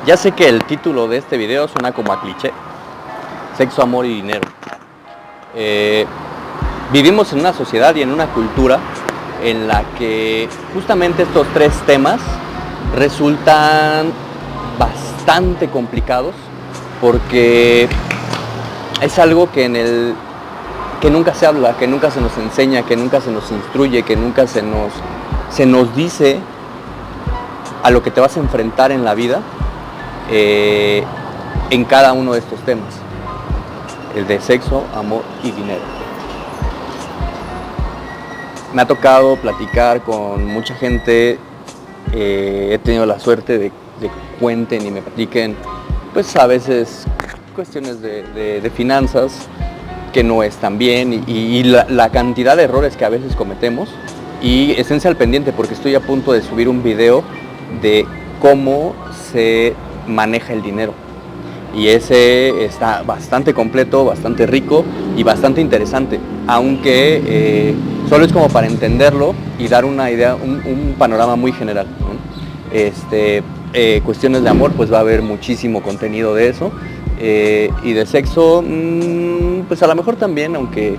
Ya sé que el título de este video suena como a cliché, sexo, amor y dinero. Vivimos en una sociedad y en una cultura en la que justamente estos tres temas resultan bastante complicados porque es algo que nunca se habla, que nunca se nos enseña, que nunca se nos instruye, que nunca se nos dice a lo que te vas a enfrentar en la vida en cada uno de estos temas, el de sexo, amor y dinero. Me ha tocado platicar con mucha gente, he tenido la suerte de que cuenten y me platiquen, pues a veces cuestiones de finanzas que no están bien y la cantidad de errores que a veces cometemos, y esténse al pendiente porque estoy a punto de subir un video de cómo se maneja el dinero, y ese está bastante completo, bastante rico y bastante interesante, aunque solo es como para entenderlo y dar una idea, un panorama muy general, ¿no? Cuestiones de amor, pues va a haber muchísimo contenido de eso, y de sexo, pues a lo mejor también, aunque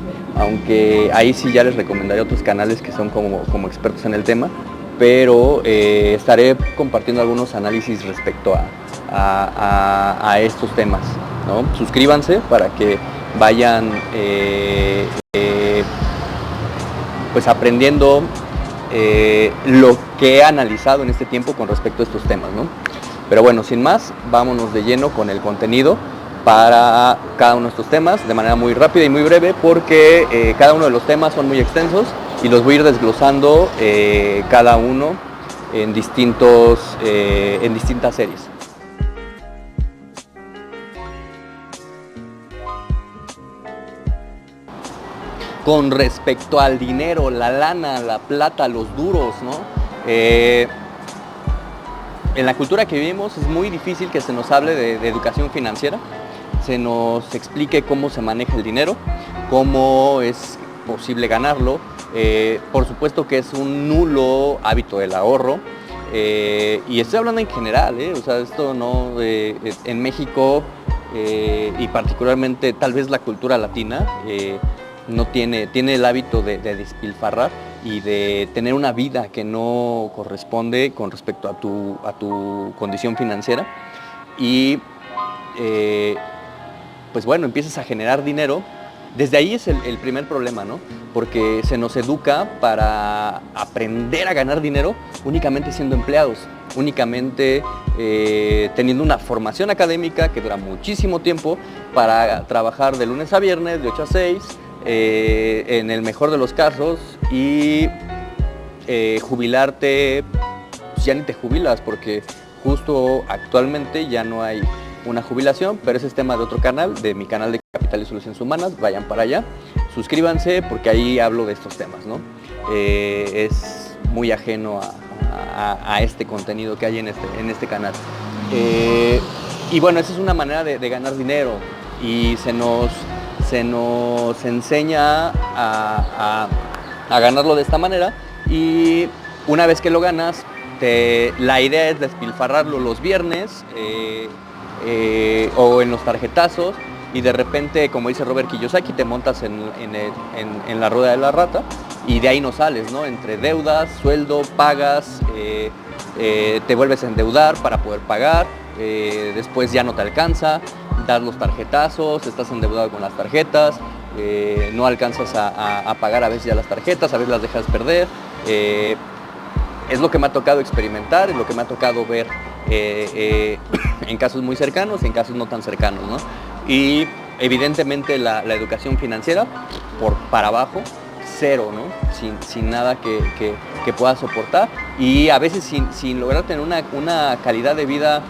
ahí sí ya les recomendaría otros canales que son como expertos en el tema, pero estaré compartiendo algunos análisis respecto a estos temas, ¿no? Suscríbanse para que vayan pues aprendiendo lo que he analizado en este tiempo con respecto a estos temas, ¿no? Pero bueno, sin más, vámonos de lleno con el contenido para cada uno de estos temas de manera muy rápida y muy breve, porque cada uno de los temas son muy extensos y los voy a ir desglosando cada uno en distintas series. Con respecto al dinero, la lana, la plata, los duros, ¿no? En la cultura que vivimos es muy difícil que se nos hable de educación financiera, se nos explique cómo se maneja el dinero, cómo es posible ganarlo. Por supuesto que es un nulo hábito el ahorro, y estoy hablando en general, o sea, esto no, en México y particularmente tal vez la cultura latina, no tiene el hábito de despilfarrar y de tener una vida que no corresponde con respecto a tu condición financiera, y pues bueno, empiezas a generar dinero. Desde ahí es el primer problema, ¿no? Porque se nos educa para aprender a ganar dinero únicamente siendo empleados, únicamente teniendo una formación académica que dura muchísimo tiempo para trabajar de lunes a viernes, de 8 a 6, en el mejor de los casos, y jubilarte, pues ya ni te jubilas, porque justo actualmente ya no hay una jubilación, pero ese es tema de otro canal, de mi canal de Capital y Soluciones Humanas. Vayan para allá, suscríbanse porque ahí hablo de estos temas, ¿no? Es muy ajeno a este contenido que hay en este canal. Y bueno, esa es una manera de ganar dinero, y se nos enseña a ganarlo de esta manera, y una vez que lo ganas, la idea es despilfarrarlo los viernes o en los tarjetazos, y de repente, como dice Robert Kiyosaki, te montas en la rueda de la rata, y de ahí no sales, ¿no? Entre deudas, sueldo, pagas, te vuelves a endeudar para poder pagar, después ya no te alcanza, das los tarjetazos, estás endeudado con las tarjetas, no alcanzas a pagar a veces ya las tarjetas, a veces las dejas perder. Es lo que me ha tocado experimentar, es lo que me ha tocado ver en casos muy cercanos y en casos no tan cercanos, ¿no? Y evidentemente la educación financiera, para abajo, cero, ¿no? Sin nada que pueda soportar, y a veces sin lograr tener una calidad de vida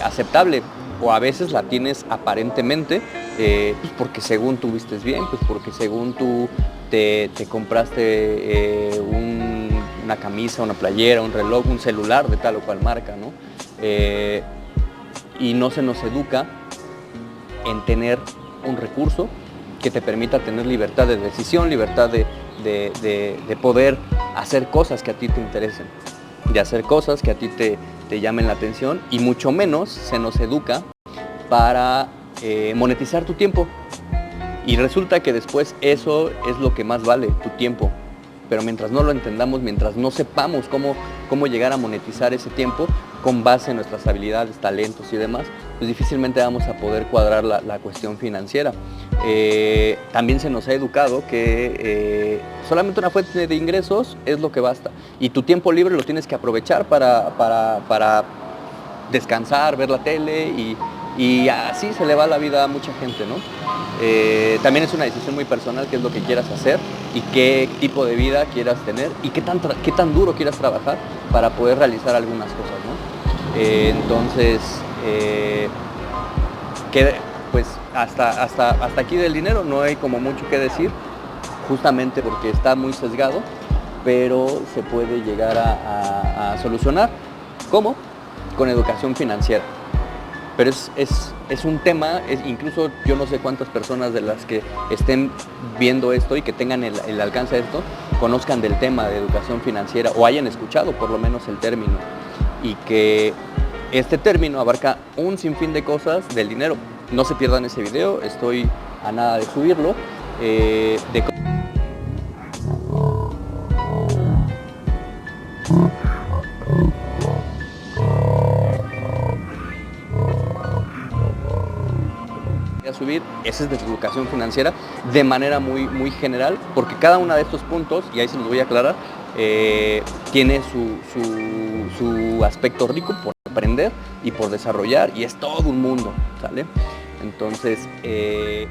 aceptable, o a veces la tienes aparentemente, pues porque según tú vistes bien, pues porque según tú te compraste una camisa, una playera, un reloj, un celular de tal o cual marca, ¿no? Y no se nos educa en tener un recurso que te permita tener libertad de decisión, libertad de poder hacer cosas que a ti te interesen, de hacer cosas que a ti te llamen la atención, y mucho menos se nos educa para monetizar tu tiempo. Y resulta que después eso es lo que más vale, tu tiempo. Pero mientras no lo entendamos, mientras no sepamos cómo llegar a monetizar ese tiempo con base en nuestras habilidades, talentos y demás, pues difícilmente vamos a poder cuadrar la cuestión financiera. También se nos ha educado que solamente una fuente de ingresos es lo que basta. Y tu tiempo libre lo tienes que aprovechar para descansar, ver la tele, y así se le va la vida a mucha gente, ¿no? También es una decisión muy personal qué es lo que quieras hacer y qué tipo de vida quieras tener y qué tan duro quieras trabajar para poder realizar algunas cosas, ¿no? Entonces, pues hasta aquí del dinero no hay como mucho que decir, justamente porque está muy sesgado, pero se puede llegar a solucionar. ¿Cómo? Con educación financiera. Pero es un tema, incluso yo no sé cuántas personas de las que estén viendo esto y que tengan el alcance de esto, conozcan del tema de educación financiera o hayan escuchado por lo menos el término, y que este término abarca un sinfín de cosas del dinero. No se pierdan ese video, estoy a nada de subirlo, subir, esa es de educación financiera de manera muy general, porque cada uno de estos puntos, y ahí se los voy a aclarar, tiene su aspecto rico por aprender y por desarrollar, y es todo un mundo, ¿sale? Entonces, el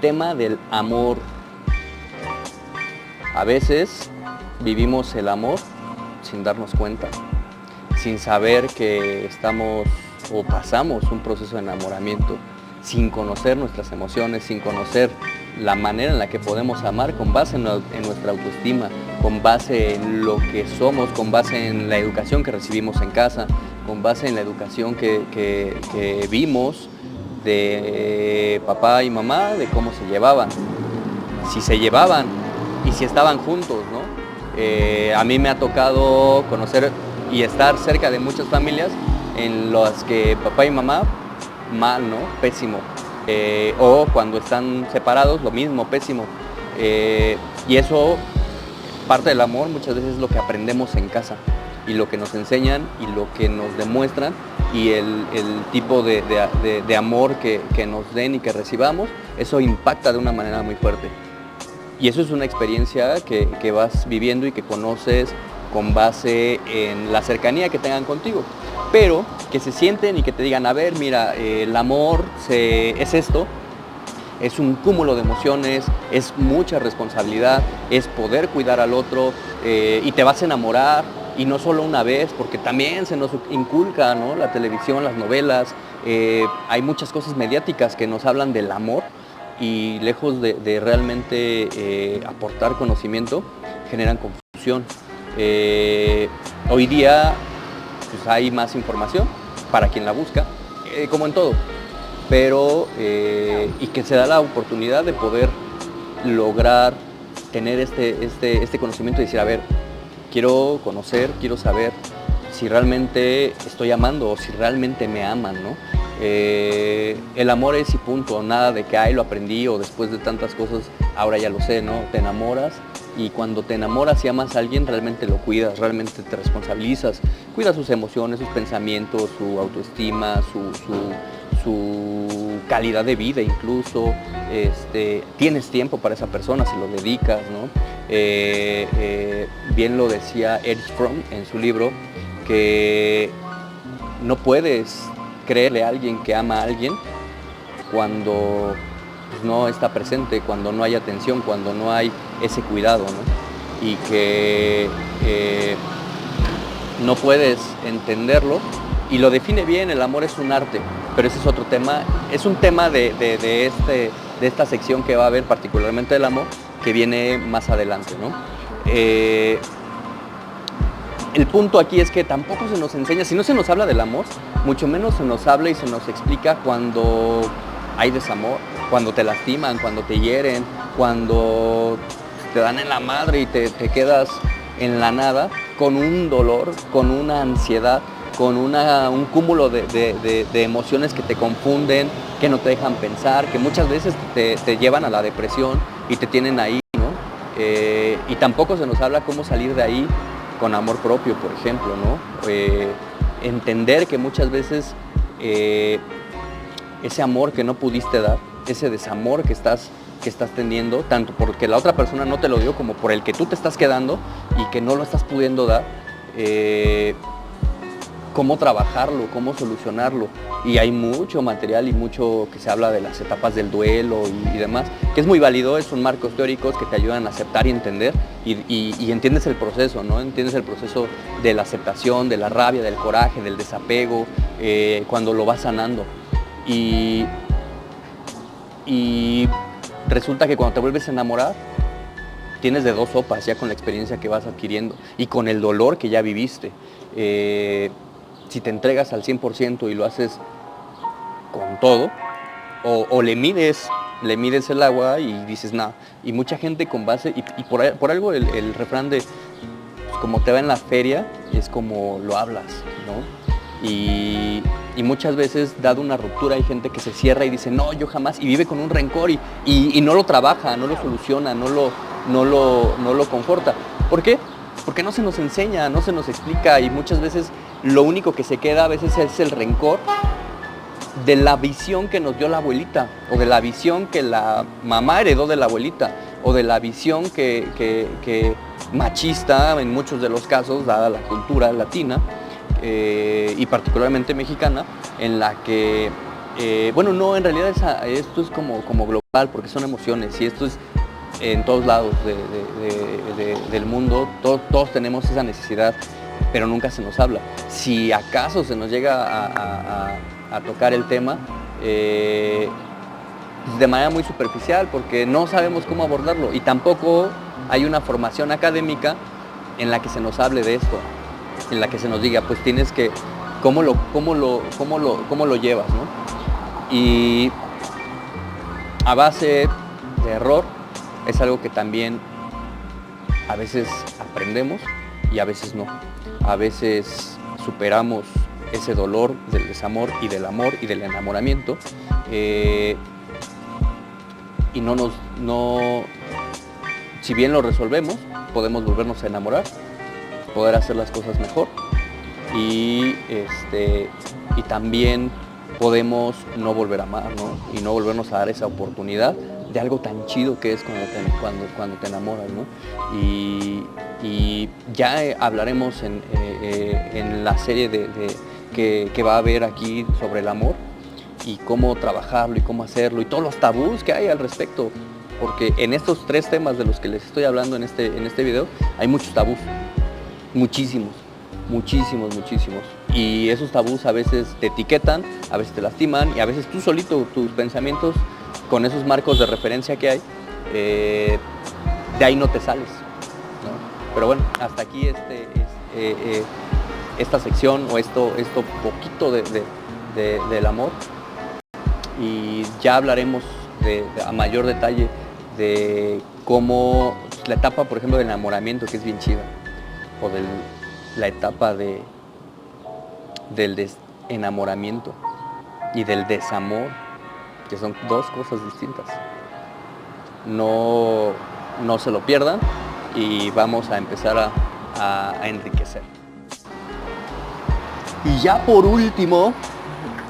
tema del amor. A veces vivimos el amor sin darnos cuenta, sin saber que estamos o pasamos un proceso de enamoramiento, sin conocer nuestras emociones, sin conocer la manera en la que podemos amar con base en nuestra autoestima, con base en lo que somos, con base en la educación que recibimos en casa, con base en la educación que vimos de papá y mamá, de cómo se llevaban, si se llevaban y si estaban juntos, ¿no? A mí me ha tocado conocer y estar cerca de muchas familias en las que papá y mamá, mal, ¿no? Pésimo. O cuando están separados, lo mismo, pésimo. Y eso, parte del amor, muchas veces es lo que aprendemos en casa, y lo que nos enseñan y lo que nos demuestran, y el tipo de amor que nos den y que recibamos, eso impacta de una manera muy fuerte. Y eso es una experiencia que vas viviendo y que conoces con base en la cercanía que tengan contigo. Pero que se sienten y que te digan, a ver, mira, el amor es esto, es un cúmulo de emociones, es mucha responsabilidad, es poder cuidar al otro, y te vas a enamorar, y no solo una vez, porque también se nos inculca, ¿no? La televisión, las novelas, hay muchas cosas mediáticas que nos hablan del amor, y lejos de realmente aportar conocimiento, generan confusión. Hoy día pues hay más información para quien la busca, como en todo, pero y que se da la oportunidad de poder lograr tener este conocimiento y decir, a ver, quiero conocer, quiero saber si realmente estoy amando o si realmente me aman, ¿no? El amor es y punto, nada de que lo aprendí o después de tantas cosas ahora ya lo sé, ¿no? Te enamoras, y cuando te enamoras y amas a alguien, realmente lo cuidas, realmente te responsabilizas, cuidas sus emociones, sus pensamientos, su autoestima, su calidad de vida incluso, tienes tiempo para esa persona, se lo dedicas, ¿no? Bien lo decía Erich Fromm en su libro, que no puedes creerle a alguien que ama a alguien cuando no está presente, cuando no hay atención, cuando no hay ese cuidado, ¿no? Y que no puedes entenderlo, y lo define bien, el amor es un arte, pero ese es otro tema, es un tema de esta sección que va a haber, particularmente del amor, que viene más adelante, ¿no? El punto aquí es que tampoco se nos enseña, si no se nos habla del amor, mucho menos se nos habla y se nos explica cuando hay desamor, cuando te lastiman, cuando te hieren, cuando te dan en la madre y te quedas en la nada, con un dolor, con una ansiedad, con un cúmulo de emociones que te confunden, que no te dejan pensar, que muchas veces te llevan a la depresión y te tienen ahí, ¿no? Y tampoco se nos habla cómo salir de ahí con amor propio, por ejemplo, ¿no? Entender que muchas veces ese amor que no pudiste dar, ese desamor que estás teniendo, tanto porque la otra persona no te lo dio como por el que tú te estás quedando y que no lo estás pudiendo dar, cómo trabajarlo, cómo solucionarlo. Y hay mucho material y mucho que se habla de las etapas del duelo y demás, que es muy válido, son marcos teóricos que te ayudan a aceptar y entender y entiendes el proceso, ¿no? Entiendes el proceso de la aceptación, de la rabia, del coraje, del desapego, cuando lo vas sanando. Y resulta que cuando te vuelves a enamorar, tienes de dos sopas ya con la experiencia que vas adquiriendo y con el dolor que ya viviste. Si te entregas al 100% y lo haces con todo, o le mides el agua y dices nada. Y mucha gente con base, y por algo el refrán de pues, como te va en la feria, es como lo hablas, ¿no? Y muchas veces, dado una ruptura, hay gente que se cierra y dice, no, yo jamás, y vive con un rencor y no lo trabaja, no lo soluciona, no lo conforta. ¿Por qué? Porque no se nos enseña, no se nos explica y muchas veces lo único que se queda a veces es el rencor de la visión que nos dio la abuelita o de la visión que la mamá heredó de la abuelita o de la visión que machista en muchos de los casos, dada la cultura latina, y particularmente mexicana, en la que, bueno, no, en realidad esto es como global, porque son emociones y esto es en todos lados del mundo, todos tenemos esa necesidad, pero nunca se nos habla. Si acaso se nos llega a tocar el tema, de manera muy superficial, porque no sabemos cómo abordarlo y tampoco hay una formación académica en la que se nos hable de esto, en la que se nos diga, pues tienes que, cómo lo llevas, ¿no? Y a base de error es algo que también a veces aprendemos y a veces no. A veces superamos ese dolor del desamor y del amor y del enamoramiento y si bien lo resolvemos, podemos volvernos a enamorar, poder hacer las cosas mejor y también podemos no volver a amar, ¿no? Y no volvernos a dar esa oportunidad de algo tan chido que es como cuando te enamoras, ¿no? Y ya hablaremos en la serie que va a haber aquí sobre el amor y cómo trabajarlo y cómo hacerlo y todos los tabús que hay al respecto, porque en estos tres temas de los que les estoy hablando en este video hay muchos tabús, muchísimos, y esos tabús a veces te etiquetan, a veces te lastiman y a veces tú solito, tus pensamientos con esos marcos de referencia que hay, de ahí no te sales, ¿no? Pero bueno, hasta aquí esta sección o esto poquito del amor, y ya hablaremos a mayor detalle de cómo la etapa, por ejemplo, del enamoramiento, que es bien chida, o la etapa del enamoramiento y del desamor, que son dos cosas distintas. No se lo pierdan y vamos a empezar a enriquecer. Y ya por último,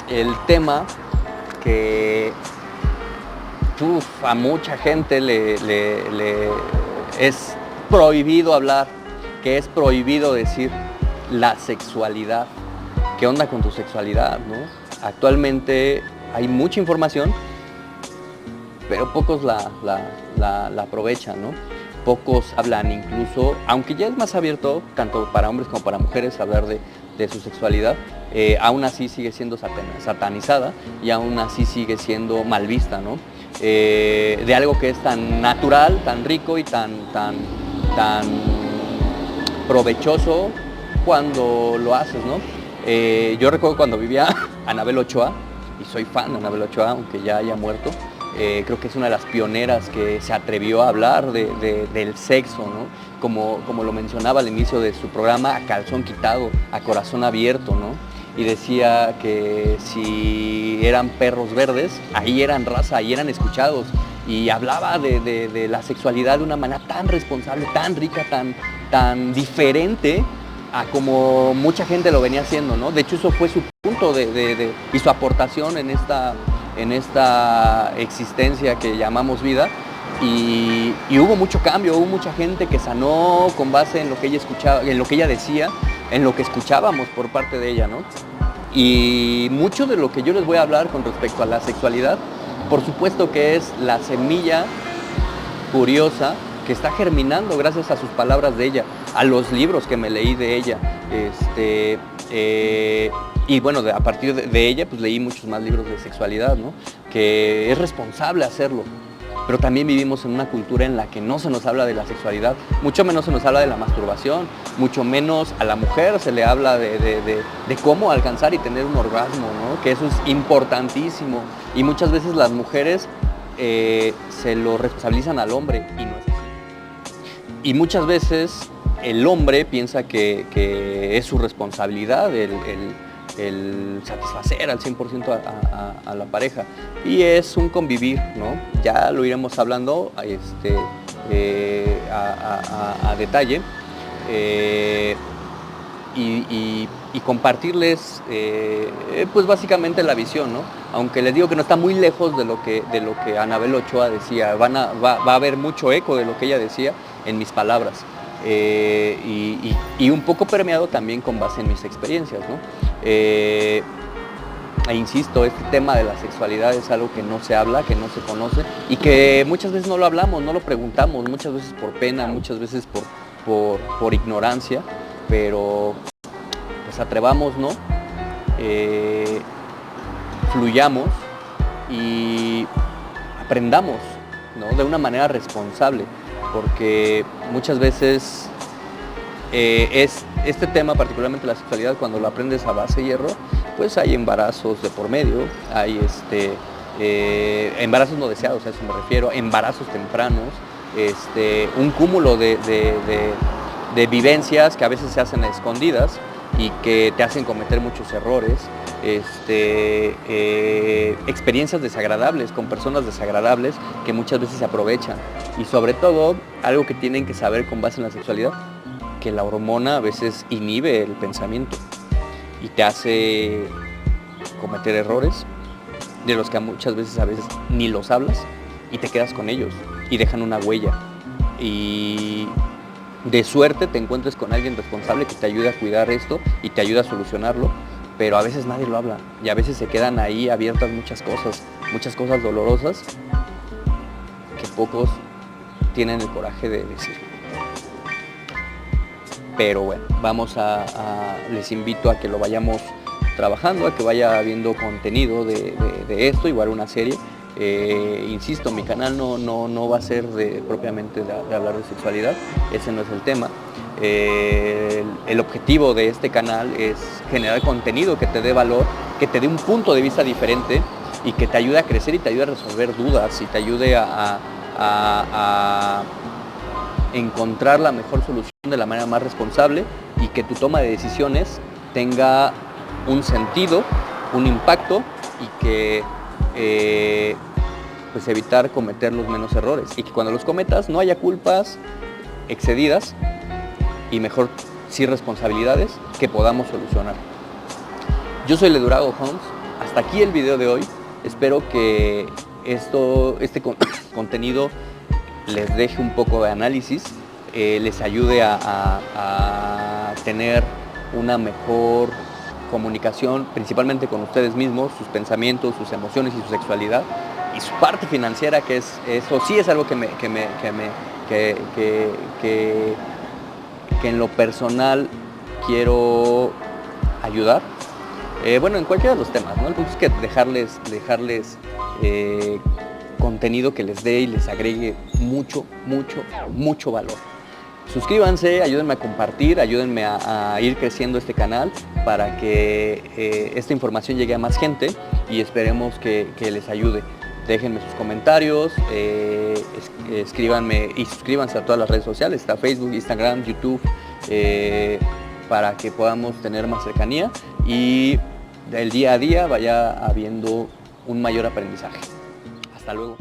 el tema que a mucha gente le es prohibido hablar, que es prohibido decir, la sexualidad. ¿Qué onda con tu sexualidad, no? Actualmente hay mucha información, pero pocos la aprovechan, ¿no? Pocos hablan incluso, aunque ya es más abierto, tanto para hombres como para mujeres, hablar de su sexualidad, aún así sigue siendo satanizada y aún así sigue siendo mal vista, ¿no? De algo que es tan natural, tan rico y tan provechoso cuando lo haces, ¿no? Yo recuerdo cuando vivía Anabel Ochoa, y soy fan de Anabel Ochoa, aunque ya haya muerto, creo que es una de las pioneras que se atrevió a hablar del sexo, ¿no? Como lo mencionaba al inicio de su programa, a calzón quitado, a corazón abierto, ¿no? Y decía que si eran perros verdes, ahí eran raza, ahí eran escuchados. Y hablaba de la sexualidad de una manera tan responsable, tan rica, tan diferente a como mucha gente lo venía haciendo, ¿no? De hecho, eso fue su punto y su aportación en esta existencia que llamamos vida. Y hubo mucho cambio, hubo mucha gente que sanó con base en lo que ella escuchaba, en lo que ella decía, en lo que escuchábamos por parte de ella, ¿no? Y mucho de lo que yo les voy a hablar con respecto a la sexualidad, por supuesto que es la semilla curiosa que está germinando gracias a sus palabras de ella, a los libros que me leí de ella. Y bueno, a partir de ella pues leí muchos más libros de sexualidad, ¿no? Que es responsable hacerlo. Pero también vivimos en una cultura en la que no se nos habla de la sexualidad, mucho menos se nos habla de la masturbación, mucho menos a la mujer se le habla de cómo alcanzar y tener un orgasmo, ¿no? Que eso es importantísimo. Y muchas veces las mujeres se lo responsabilizan al hombre y no es así. Y muchas veces el hombre piensa que es su responsabilidad el satisfacer al 100% a la pareja, y es un convivir, ¿no? Ya lo iremos hablando a detalle, y compartirles pues básicamente la visión, ¿no? Aunque les digo que no está muy lejos de lo que Anabel Ochoa decía, va a haber mucho eco de lo que ella decía en mis palabras. Y un poco permeado también con base en mis experiencias, ¿no? E insisto, este tema de la sexualidad es algo que no se habla, que no se conoce y que muchas veces no lo hablamos, no lo preguntamos, muchas veces por pena, muchas veces por ignorancia, pero pues atrevamos, ¿no? Fluyamos y aprendamos, ¿no? De una manera responsable, porque muchas veces es este tema, particularmente la sexualidad, cuando lo aprendes a base de hierro, pues hay embarazos de por medio, hay embarazos no deseados, a eso me refiero, embarazos tempranos, un cúmulo de vivencias que a veces se hacen a escondidas y que te hacen cometer muchos errores, experiencias desagradables con personas desagradables que muchas veces se aprovechan. Y sobre todo, algo que tienen que saber con base en la sexualidad, que la hormona a veces inhibe el pensamiento y te hace cometer errores de los que muchas veces a veces ni los hablas y te quedas con ellos y dejan una huella. Y de suerte te encuentres con alguien responsable que te ayude a cuidar esto y te ayude a solucionarlo, pero a veces nadie lo habla y a veces se quedan ahí abiertas muchas cosas dolorosas que pocos tienen el coraje de decir. Pero bueno, les invito a que lo vayamos trabajando, a que vaya viendo contenido de esto, igual una serie. Insisto, mi canal no va a ser propiamente de hablar de sexualidad, ese no es el tema. El objetivo de este canal es generar contenido que te dé valor, que te dé un punto de vista diferente y que te ayude a crecer y te ayude a resolver dudas y te ayude a encontrar la mejor solución de la manera más responsable y que tu toma de decisiones tenga un sentido, un impacto y que pues evitar cometer los menos errores y que cuando los cometas no haya culpas excedidas y mejor sí responsabilidades que podamos solucionar. Yo soy Ledurago Homes, hasta aquí el video de hoy. Espero que este contenido les deje un poco de análisis, les ayude a tener una mejor comunicación, principalmente con ustedes mismos, sus pensamientos, sus emociones y su sexualidad, y su parte financiera, que eso sí es algo que en lo personal quiero ayudar. Bueno, en cualquiera de los temas, ¿no? El punto es que dejarles contenido que les dé y les agregue mucho valor. Suscríbanse, ayúdenme a compartir, ayúdenme a ir creciendo este canal para que esta información llegue a más gente y esperemos que les ayude. déjenme sus comentarios, escríbanme y suscríbanse a todas las redes sociales, está Facebook, Instagram, YouTube, para que podamos tener más cercanía y del día a día vaya habiendo un mayor aprendizaje. Hasta luego.